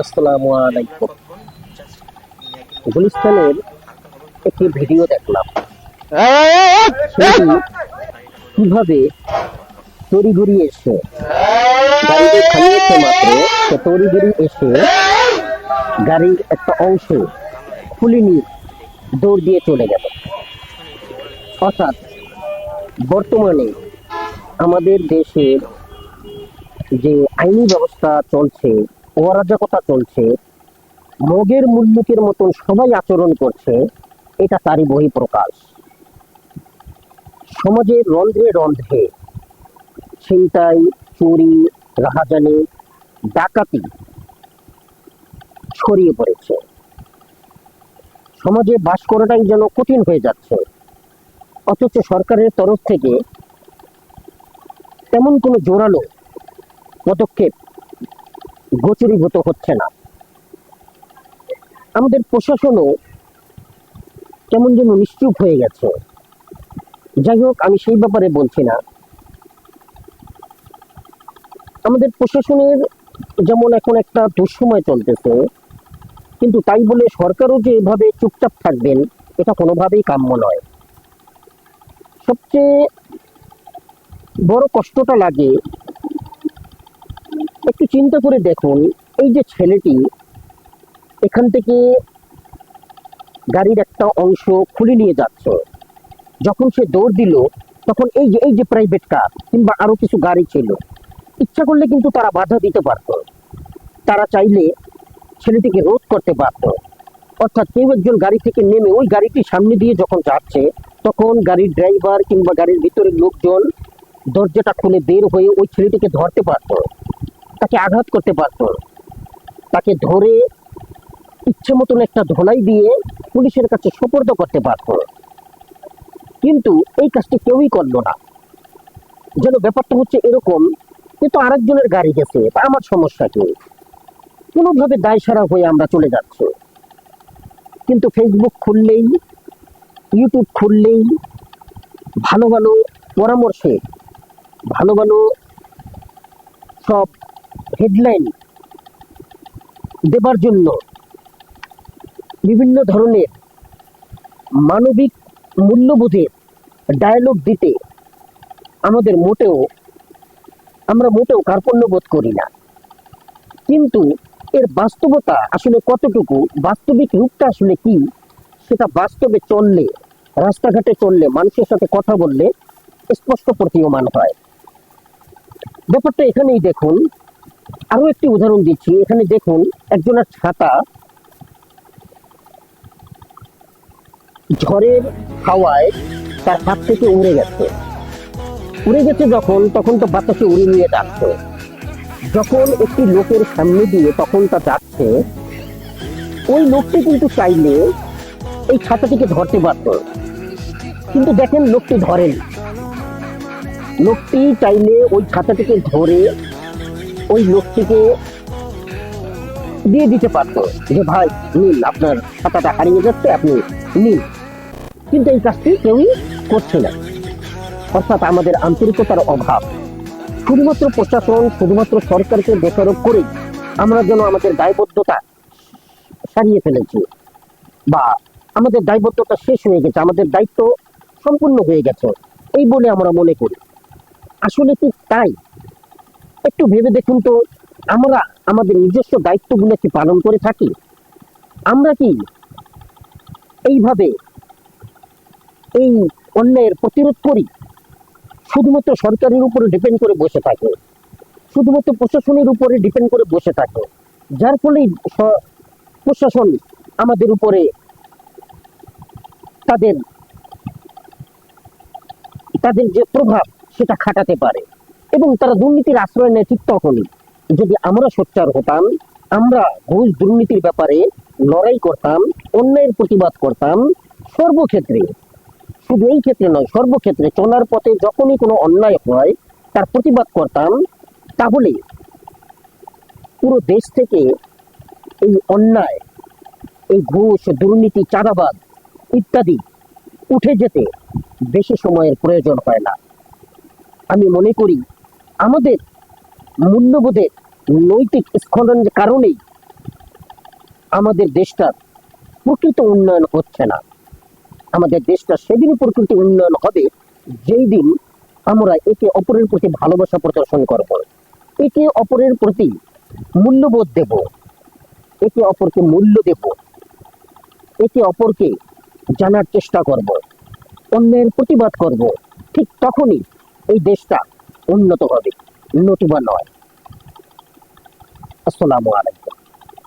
আসসালামু আলাইকুম। গুলিস্তানের একটি ভিডিও দেখলাম। ছেলেটি কিভাবে তড়িঘড়ি এসে গাড়িটি থামিয়েছে মাত্র, সে তড়িঘড়ি এসে গাড়ির একটা অংশ খুলে নিয়ে দৌড় দিয়ে চলে গেল। অর্থাৎ বর্তমানে আমাদের দেশের যে আইনি ব্যবস্থা চলছে, অরাজকতা চলছে, মগের মুল্লুকের মতন সবাই আচরণ করছে, এটা তারই বহিঃপ্রকাশ। সমাজের রন্ধ্রে রন্ধ্রে ছিনতাই, চুরি, রাহাজানি, ডাকাতি ছড়িয়ে পড়েছে। সমাজে বাস করাটাই যেন কঠিন হয়ে যাচ্ছে, অথচ সরকারের তরফ থেকে তেমন কোনো জোরালো পদক্ষেপ গোচরীভূত হচ্ছে না। আমাদের প্রশাসনও কেমন যেন নিশ্চুপ হয়ে গেছে। যাই হোক, আমি সেই ব্যাপারে বলছি না। আমাদের প্রশাসনের যেমন এখন একটা দুঃসময় চলতেছে, কিন্তু তাই বলে সরকারও যে এভাবে চুপচাপ থাকবেন, এটা কোনোভাবেই কাম্য নয়। সবচেয়ে বড় কষ্টটা লাগে, একটু চিন্তা করে দেখুন, এই যে ছেলেটি এখান থেকে গাড়ির একটা অংশ খুলে নিয়ে যাচ্ছে, যখন সে দৌড় দিল, তখন এই যে প্রাইভেট কার কিংবা আরো কিছু গাড়ি ছিল, ইচ্ছা করলে কিন্তু তারা বাধা দিতে পারত, তারা চাইলে ছেলেটিকে রোধ করতে পারত। অর্থাৎ কেউ একজন গাড়ি থেকে নেমে ওই গাড়িটির সামনে দিয়ে যখন যাচ্ছে, তখন গাড়ির ড্রাইভার কিংবা গাড়ির ভিতরের লোকজন দরজাটা খুলে বের হয়ে ওই ছেলেটিকে ধরতে পারত, তাকে আঘাত করতে পারত, তাকে ধরে ইচ্ছে মতন একটা ধোলাই দিয়ে পুলিশের কাছে সোপর্দ করতে পারত। কিন্তু এই কাজটি কেউই করলো না। যেন ব্যাপারটা হচ্ছে এরকম, কিন্তু আরেকজনের গাড়ি গেছে, তা আমার সমস্যা কি? কোনোভাবে দায় সারা হয়ে আমরা চলে যাচ্ছি। কিন্তু ফেসবুক খুললেই, ইউটিউব খুললেই ভালো ভালো পরামর্শে, ভালো ভালো সব হেডলাইন দেবার জন্য বিভিন্ন ধরনের মানবিক মূল্যবোধের ডায়ালগ দিতে আমরা মোটেও কার্পণ্য বোধ করি না। কিন্তু এর বাস্তবতা আসলে কতটুকু, বাস্তবিক রূপটা আসলে কি, সেটা বাস্তবে চললে, রাস্তাঘাটে চললে, মানুষের সাথে কথা বললে স্পষ্ট প্রতীয়মান হয়। ব্যাপারটা এখানেই দেখুন। আরো একটি উদাহরণ দিচ্ছি। এখানে দেখুন, একজনের ছাতা ঝড়ের হাওয়ায় তার হাত থেকে উড়ে গেছে যখন, তখন তো বাতাসে উড়ে নিয়ে যাচ্ছে। যখন একটি লোকের সামনে দিয়ে তখন তা যাচ্ছে, ওই লোকটি কিন্তু চাইলে এই ছাতাটিকে ধরতে পারত, কিন্তু দেখেন লোকটি ধরেন। লোকটি চাইলে ওই ছাতাটিকে ধরে ওই লোকটিকে দিয়ে দিতে পারতো, যে ভাই নিন, আপনার ছাতাটা হারিয়ে যাচ্ছে, আপনি নিন। কিন্তু এই কাজটি কেউই করছে না। অর্থাৎ আমাদের আন্তরিকতার অভাব। শুধুমাত্র প্রশাসন, শুধুমাত্র সরকারকে দোষারোপ করে আমরা যেন আমাদের দায়বদ্ধতা সারিয়ে ফেলেছি, বা আমাদের দায়বদ্ধতা শেষ হয়ে গেছে, আমাদের দায়িত্ব সম্পূর্ণ হয়ে গেছে, এই বলে আমরা মনে করি। আসলে কি তাই? একটু ভেবে দেখুন তো, আমরা আমাদের নিজস্ব দায়িত্বগুলো কি পালন করে থাকি? আমরা কি এইভাবে এই অন্যায়ের প্রতিরোধ করি? শুধুমাত্র সরকারের উপরে ডিপেন্ড করে বসে থাকে, শুধুমাত্র প্রশাসনের উপরে ডিপেন্ড করে বসে থাকে, যার ফলে প্রশাসন আমাদের উপরে তাদের তাদের যে প্রভাব সেটা খাটাতে পারে, এবং তারা দুর্নীতির আশ্রয় নেয় ঠিক তখনই। যদি আমরা সোচ্চার হতাম, আমরা ঘুষ দুর্নীতির ব্যাপারে লড়াই করতাম, অন্যায়ের প্রতিবাদ করতাম সর্বক্ষেত্রে, শুধু এই ক্ষেত্রে নয়, সর্বক্ষেত্রে চলার পথে যখনই কোনো অন্যায় হয় তার প্রতিবাদ করতাম, তাহলে পুরো দেশ থেকে এই অন্যায়, এই ঘুষ, দুর্নীতি, চাঁদাবাদ ইত্যাদি উঠে যেতে বেশি সময়ের প্রয়োজন হয় না। আমি মনে করি আমাদের মূল্যবোধের নৈতিক স্খলনের কারণেই আমাদের দেশটার প্রকৃত উন্নয়ন হচ্ছে না। আমাদের দেশটা সেদিনই প্রকৃত উন্নয়ন হবে যেই দিন আমরা একে অপরের প্রতি ভালোবাসা প্রদর্শন করব, একে অপরের প্রতি মূল্যবোধ দেব, একে অপরকে মূল্য দেব, একে অপরকে জানার চেষ্টা করব, অন্যের প্রতিবাদ করব। ঠিক তখনই এই দেশটা উন্নত হবে, নতুবা নয়। আসসালামু আলাইকুম।